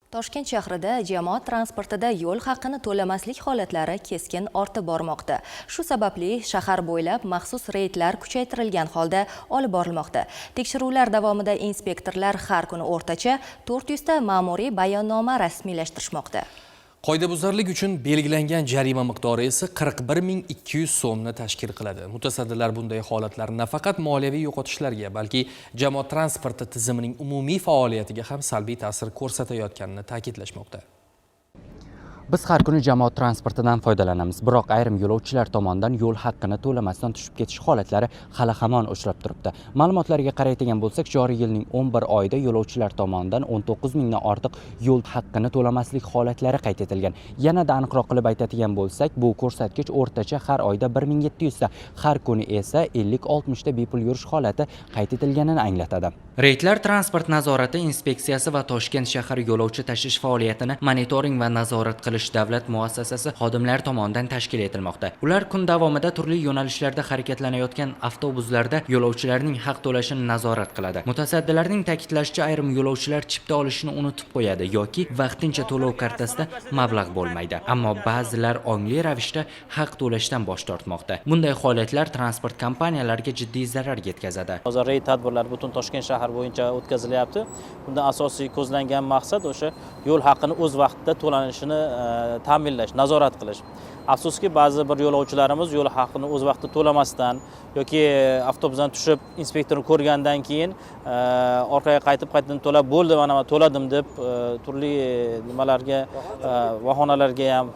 Toshkent shahrida jamoat transportida yo'l haqini to'lamaslik holatlari keskin ortib bormoqda. Shu sababli shahar bo'ylab maxsus reydlar kuchaytirilgan holda olib borilmoqda. Tekshiruvlar davomida inspektorlar har kuni o'rtacha 400 ta ma'muriy bayonnoma rasmiylashtirishmoqda. Qoidabuzarlik uchun belgilangan jarima miqdori esa 41.200 so'mni tashkil qiladi. Mutasaddilar bunday holatlar nafaqat moliyaviy yo'qotishlarga, balki jamoat transporti tizimining umumiy faoliyatiga ham salbiy ta'sir ko'rsatayotganini ta'kidlashmoqda. Biz har kuni jamoat transportidan foydalanamiz, biroq ayrim yo'lovchilar tomonidan yo'l haqqini to'lamasdan tushib ketish holatlari hali hamon uchrab turibdi. Ma'lumotlarga qaraydigan bo'lsak, joriy yilning 11 oyida yo'lovchilar tomonidan 19 mingdan ortiq yo'l haqqini to'lamaslik holatlari qayd etilgan. Yanada aniqroq qilib aytadigan bo'lsak, bu ko'rsatkich o'rtacha har oyda 1700 ta, har kuni esa 50-60 ta bepul yurish holati qayd etilganini anglatadi. Reydlar transport nazorati inspeksiyasi va Toshkent shahar yo'lovchi tashish faoliyatini monitoring va nazorat qilish davlat muassasasi xodimlari tomonidan tashkil etilmoqda. Ular kun davomida turli yo'nalishlarda harakatlanayotgan avtobuslarda yo'lovchilarning haq to'lashini nazorat qiladi. Mutasaddilarning ta'kidlashicha, ayrim yo'lovchilar chipta olishni unutib qo'yadi yoki vaqtincha to'lov kartasida mablag' bo'lmaydi. Ammo ba'zilar ongli ravishda haq to'lashdan bosh tortmoqda. Bunday holatlar transport kompaniyalariga jiddiy zarar yetkazadi. Hozir reyd tadbirlar butun Toshkent shahar bo'yicha o'tkazilyapti. Bunda asosiy ko'zlangan maqsad o'sha yo'l haqqini o'z vaqtida to'lanishini ta'minlash, nazorat qilish. Afsuski, ba'zi bir yo'lovchilarimiz yo'l haqqini o'z vaqtida to'lamasdan yoki avtobusdan tushib inspektorni ko'rgandan keyin orqaga qaytadan to'lab bo'ldi, mana to'ladim deb turli nimalarga, vahonalarga ham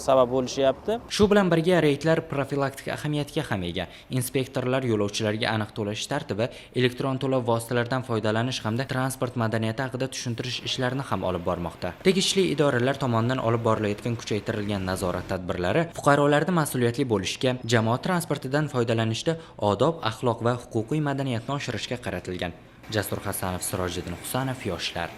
sabab bo'lishyapti. Shu bilan birga reydlar profilaktik ahamiyatga ham ega. Inspektorlar yo'lovchilarga aniq to'lash tartibi, elektron to'lov vositalaridan foydalanish hamda transport madaniyati haqida tushuntirish ishlarini ham olib bormoqda. Tegishli idoralar tomonidan olib borilayotgan kuchaytirilgan nazorat tadbirlari fuqarolarni mas'uliyatli bo'lishga, jamoat transportidan foydalanishda odob, axloq va huquqiy madaniyatni oshirishga qaratilgan. Jasur Hasanov, Sirojiddin Husanov, Yoshlar.